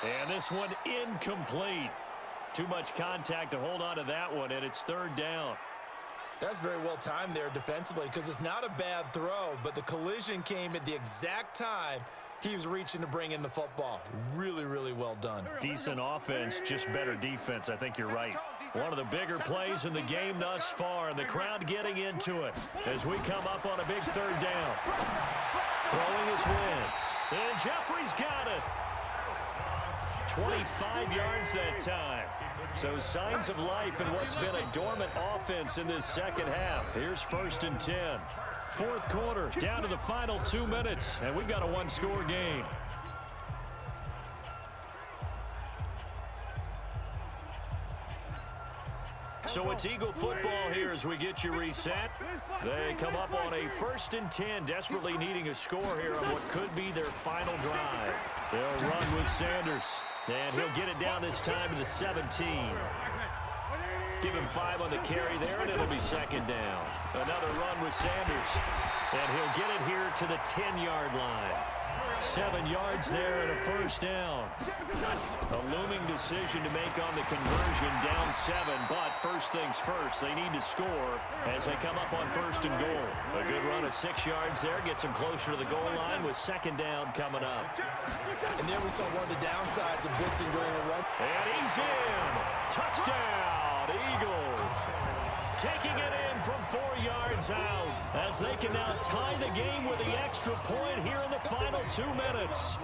And this one incomplete. Too much contact to hold on to that one, and it's third down. That's very well timed there defensively because it's not a bad throw, but the collision came at the exact time he was reaching to bring in the football. Really, really well done. Decent offense, just better defense. I think you're right. One of the bigger plays in the game thus far, and the crowd getting into it as we come up on a big third down. Throwing his Wentz, and Jeffrey's got it. 25 yards that time. So signs of life in what's been a dormant offense in this second half. Here's 1st and 10. Fourth quarter, down to the final 2 minutes, and we've got a one-score game. So it's Eagle football here as we get you reset. They come up on a 1st and 10, desperately needing a score here on what could be their final drive. They'll run with Sanders, and he'll get it down this time to the 17. Give him 5 on the carry there, and it'll be 2nd down. Another run with Sanders, and he'll get it here to the 10-yard line. 7 yards there and a 1st down. A looming decision to make on the conversion, down 7, but first things first, they need to score as they come up on 1st and goal. A good run of 6 yards there, gets them closer to the goal line with 2nd down coming up. And there we saw one of the downsides of blitzing during a run. And he's in. Touchdown, Eagles. Taking it in from 4 yards out as they can now tie the game with the extra point here in the final 2 minutes.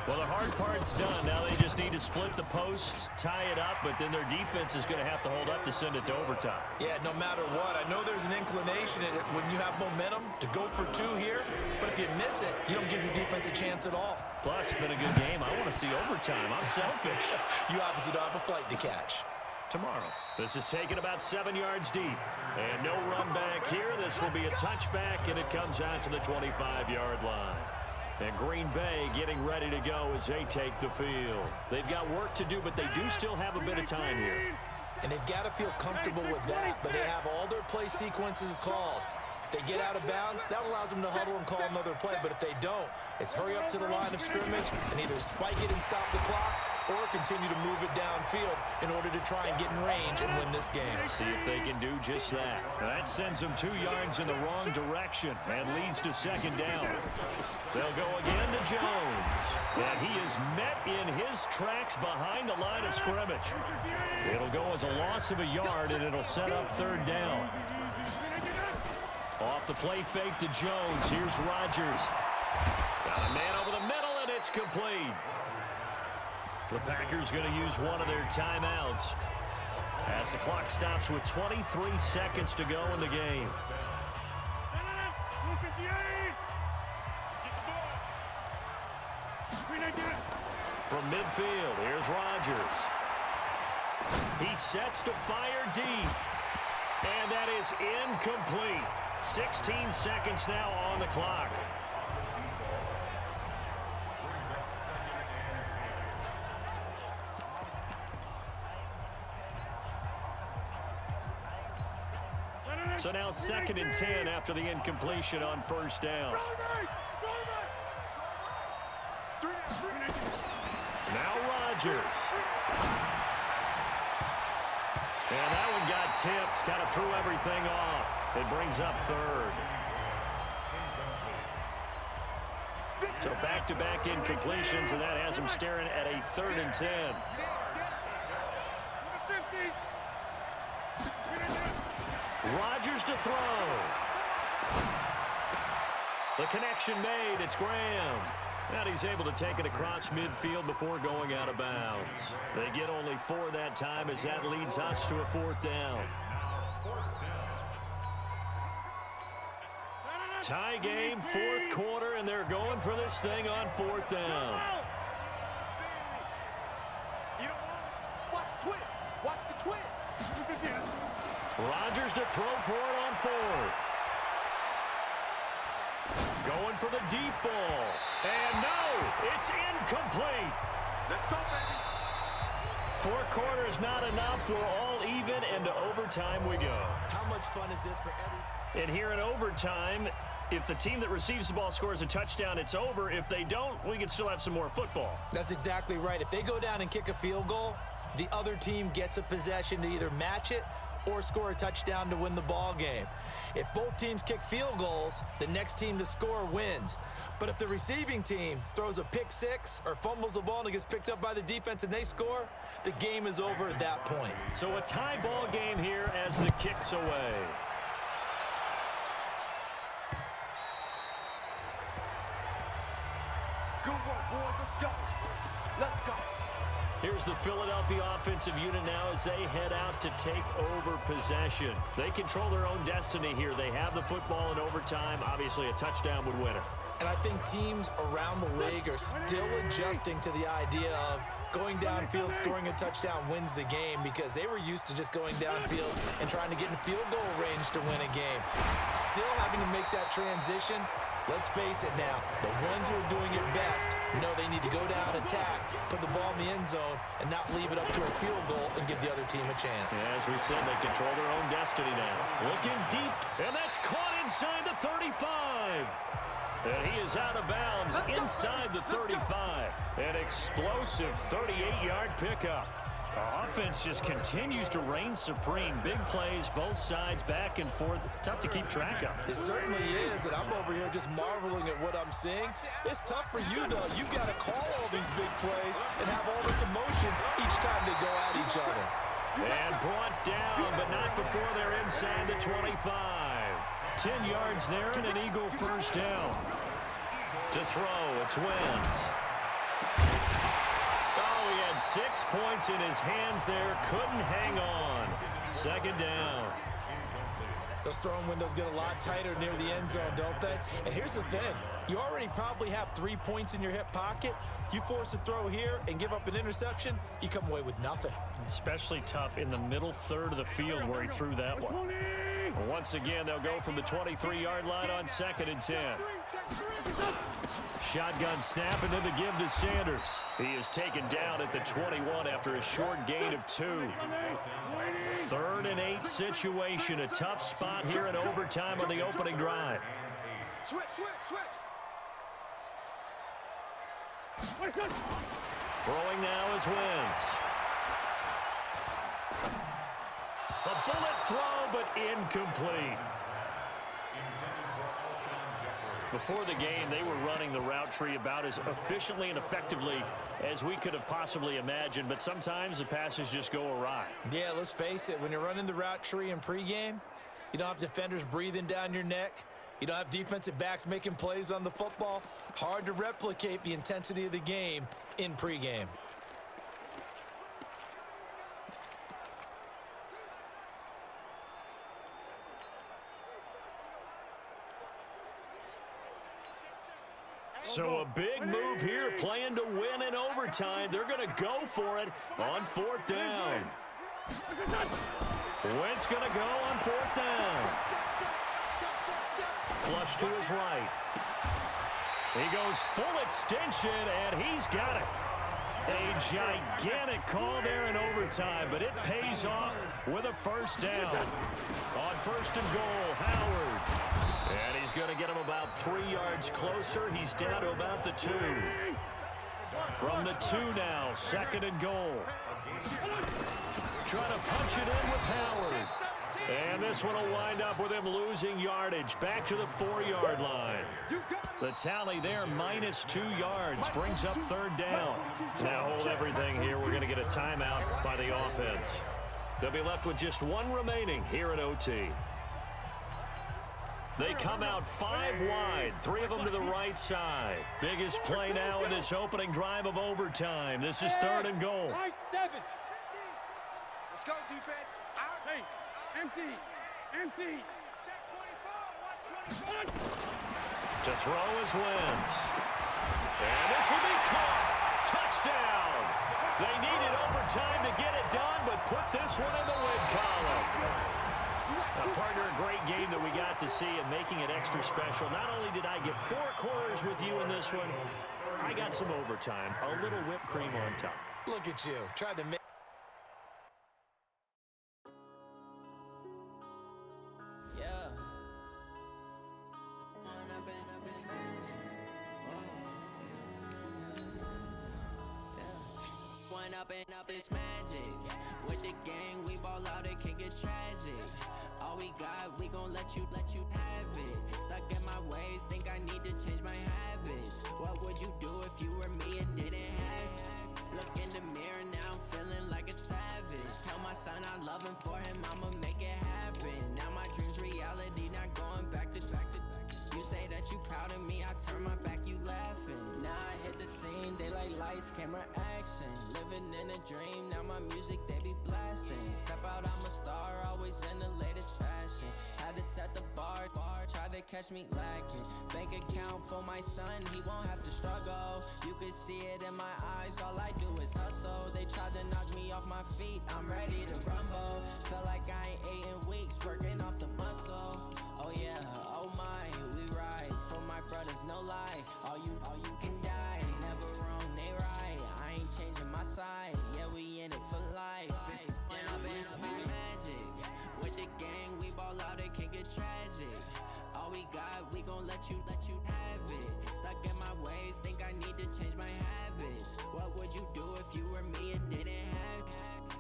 Well, the hard part's done. Now they just need to split the post, tie it up, but then their defense is going to have to hold up to send it to overtime. Yeah, no matter what. I know there's an inclination in it when you have momentum to go for 2 here, but if you miss it, you don't give your defense a chance at all. Plus, it's been a good game. I want to see overtime. I'm selfish. You obviously don't have a flight to catch. Tomorrow. This is taken about 7 yards deep. And no run back here. This will be a touchback, and it comes out to the 25-yard line. And Green Bay getting ready to go as they take the field. They've got work to do, but they do still have a bit of time here. And they've got to feel comfortable with that, but they have all their play sequences called. If they get out of bounds, that allows them to huddle and call another play. But if they don't, it's hurry up to the line of scrimmage and either spike it and stop the clock or continue to move it downfield in order to try and get in range and win this game. See if they can do just that. That sends them 2 yards in the wrong direction and leads to 2nd down. They'll go again to Jones. And he is met in his tracks behind the line of scrimmage. It'll go as a loss of a yard, and it'll set up 3rd down. Off the play fake to Jones. Here's Rodgers. Got a man over the middle, and it's complete. The Packers going to use one of their timeouts as the clock stops with 23 seconds to go in the game. From midfield, here's Rodgers. He sets to fire deep. And that is incomplete. 16 seconds now on the clock. So now 2nd and 10 after the incompletion on 1st down. Now Rodgers. And that one got tipped, kind of threw everything off. It brings up 3rd. So back-to-back incompletions, and that has them staring at a 3rd and 10. Rodgers to throw. The connection made. It's Graham. And he's able to take it across midfield before going out of bounds. They get only 4 that time as that leads us to a 4th down. Tie game, 4th quarter, and they're going for this thing on 4th down. Rodgers to throw for it on 4th. Going for the deep ball. And no, it's incomplete. Let's go, baby. 4 quarters not enough. We're all even, and to overtime we go. How much fun is this for everyone? And here in overtime, If the team that receives the ball scores a touchdown, it's over. If they don't, we can still have some more football. That's exactly right. If they go down and kick a field goal, the other team gets a possession to either match it or score a touchdown to win the ball game. If both teams kick field goals, the next team to score wins. But if the receiving team throws a pick six or fumbles the ball and it gets picked up by the defense and they score, the game is over at that point. So a tie ball game here as the kick's away. Good work, boys. Let's go. Let's go. Here's the Philadelphia offensive unit now as they head out to take over possession. They control their own destiny here. They have the football in overtime. Obviously, a touchdown would win it. And I think teams around the league are still adjusting to the idea of going downfield, scoring a touchdown wins the game, because they were used to just going downfield and trying to get in field goal range to win a game. Still having to make that transition. Let's face it now, the ones who are doing it best know they need to go down, attack, put the ball in the end zone, and not leave it up to a field goal and give the other team a chance. As we said, they control their own destiny now. Looking deep, and that's caught inside the 35. And he is out of bounds inside the 35. An explosive 38-yard pickup. Our offense just continues to reign supreme. Big plays, both sides, back and forth. Tough to keep track of. It certainly is, and I'm over here just marveling at what I'm seeing. It's tough for you, though. You got to call all these big plays and have all this emotion each time they go at each other. And brought down, but not before they're inside the 25. 10 yards there and an Eagle first down. To throw, it's Wentz. Oh, he had 6 points in his hands there. Couldn't hang on. Second down. Those throwing windows get a lot tighter near the end zone, don't they? And here's the thing. You already probably have 3 points in your hip pocket. You force a throw here and give up an interception, you come away with nothing. Especially tough in the middle third of the field where he threw that one. Once again, they'll go from the 23-yard line on 2nd and 10. Shotgun snap and then the give to Sanders. He is taken down at the 21 after a short gain of 2. 3rd and 8 situation. A tough spot here in overtime on the opening drive. Switch. Throwing now is Wentz. A bullet throw, but incomplete. Before the game, they were running the route tree about as efficiently and effectively as we could have possibly imagined, but sometimes the passes just go awry. Yeah, let's face it. When you're running the route tree in pregame, you don't have defenders breathing down your neck. You don't have defensive backs making plays on the football. Hard to replicate the intensity of the game in pregame. So a big move here, playing to win in overtime. They're going to go for it on 4th down. Wentz going to go on 4th down. Flush to his right. He goes full extension, and he's got it. A gigantic call there in overtime, but it pays off with a first down. On 1st and goal, Howard. And he's going to get him about 3 yards closer. He's down to about the 2. From the 2 now, 2nd and goal. Trying to punch it in with Howard. And this one will wind up with him losing yardage. Back to the 4-yard line. The tally there, minus 2 yards. Brings up 3rd down. Now hold everything here. We're going to get a timeout by the offense. They'll be left with just 1 remaining here in OT. They come out 5 wide, 3 of them to the right side. Biggest play now in this opening drive of overtime. This is 3rd and goal. Nice 7. Let's go, defense. Out. Hey, empty. Check 24. Watch 24. To throw is Wentz. And this will be caught. Touchdown. They needed overtime to get it done, but put this one in the win column. Partner, a great game that we got to see and making it extra special. Not only did I get 4 quarters with you in this one, I got some overtime. A little whipped cream on top. Look at you. Tried to make... Yeah. up this magic. With the gang, we ball out, it can get tragic. All we got, we gon' let you have it. Stuck in my ways, think I need to change my habits. What would you do if you were me and didn't have it? Look in the mirror, now I'm feeling like a savage. Tell my son I love him, for him I'ma make it happen. Now my dream's reality, not going back to. You say that you proud of me, I turn my back, you laughing. Now I hit the scene, they like lights, camera, action. Living in a dream, now my music, they be blasting. Step out, I'm a star, always in the latest fashion. Had to set the bar, tried to catch me lacking. Bank account for my son, he won't have to struggle. You could see it in my eyes, all I do is hustle. They tried to knock me off my feet, I'm ready to rumble. Feel like I ain't ate in weeks, working off the muscle. Oh yeah, oh my, we ride for my brothers, no lie. All you can die, never wrong, they right. I ain't changing my side, yeah, we in it for life. And I've been magic. With the gang, we ball out, it can get tragic. All we got, we gon' let you have it. Stuck in my ways, think I need to change my habits. What would you do if you were me and didn't have it?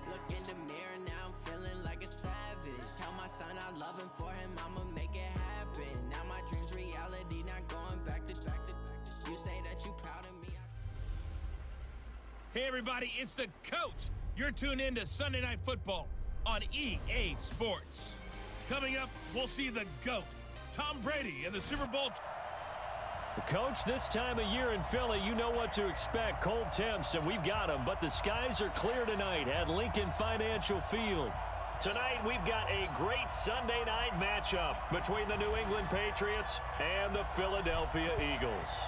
Look in the mirror, now I'm feeling like a savage. Tell my son I love him, for him I'ma make it happen. Now my dream's reality, not going back to. You say that you proud of me. Hey everybody, it's the coach. You're tuned in to Sunday Night Football on EA Sports. Coming up, we'll see the GOAT, Tom Brady, in the Super Bowl. Coach, this time of year in Philly, you know what to expect. Cold temps, and we've got them. But the skies are clear tonight at Lincoln Financial Field. Tonight, we've got a great Sunday night matchup between the New England Patriots and the Philadelphia Eagles.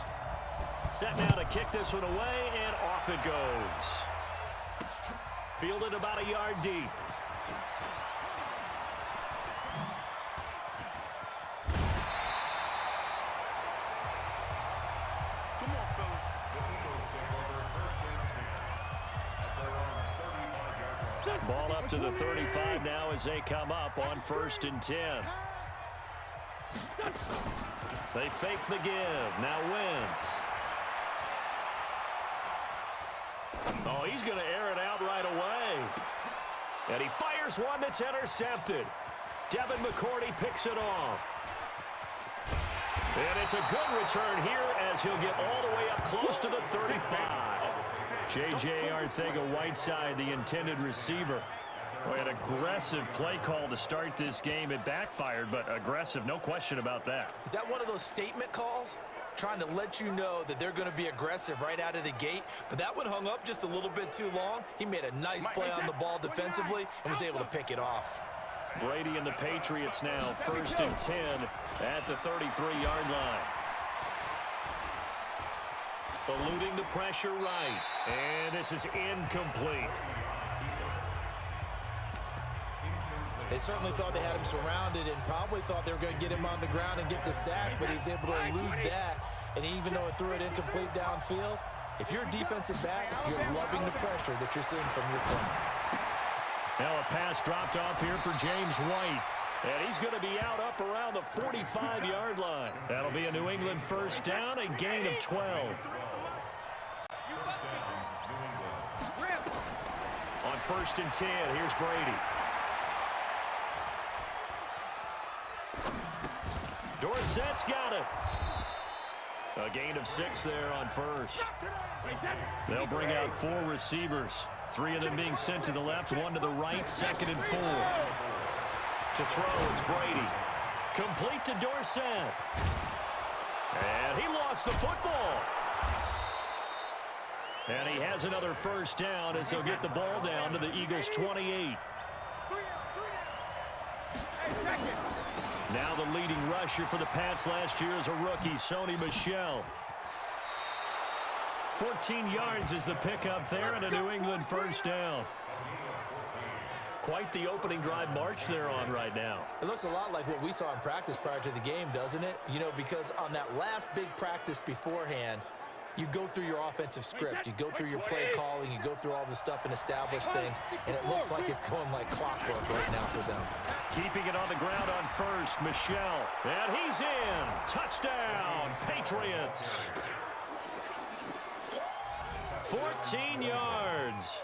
Set now to kick this one away, and off it goes. Fielded about a yard deep. Ball up to the 35 now as they come up on 1st and 10. They fake the give. Now Wentz. Oh, he's going to air it out right away. And he fires one that's intercepted. Devin McCourty picks it off. And it's a good return here as he'll get all the way up close to the 35. J.J. Arcega-Whiteside, the intended receiver. Boy, an aggressive play call to start this game. It backfired, but aggressive, no question about that. Is that one of those statement calls? Trying to let you know that they're going to be aggressive right out of the gate, but that one hung up just a little bit too long. He made a nice play on the ball defensively and was able to pick it off. Brady and the Patriots now 1st and 10 at the 33-yard line. Eluding the pressure right, and this is incomplete. They certainly thought they had him surrounded and probably thought they were going to get him on the ground and get the sack, but he was able to elude that. And even though it threw it incomplete downfield, if you're a defensive back, you're loving the pressure that you're seeing from your front. Now a pass dropped off here for James White. And he's going to be out up around the 45-yard line. That'll be a New England 1st down, a gain of 12. On 1st and 10, here's Brady. Dorsett's got it. A gain of 6 there on 1st. They'll bring out 4 receivers. 3 of them being sent to the left, 1 to the right, 2nd and 4. To throw, it's Brady. Complete to Dorsett. And he lost the football. And he has another 1st down as he'll get the ball down to the Eagles' 28. Now the leading rusher for the Pats last year is a rookie, Sony Michel. 14 yards is the pickup there and a New England 1st down. Quite the opening drive march they're on right now. It looks a lot like what we saw in practice prior to the game, doesn't it? You know, because on that last big practice beforehand, you go through your offensive script, you go through your play calling, you go through all the stuff and establish things, and it looks like it's going like clockwork right now for them. Keeping it on the ground on 1st, Michel. And he's in. Touchdown, Patriots. 14 yards.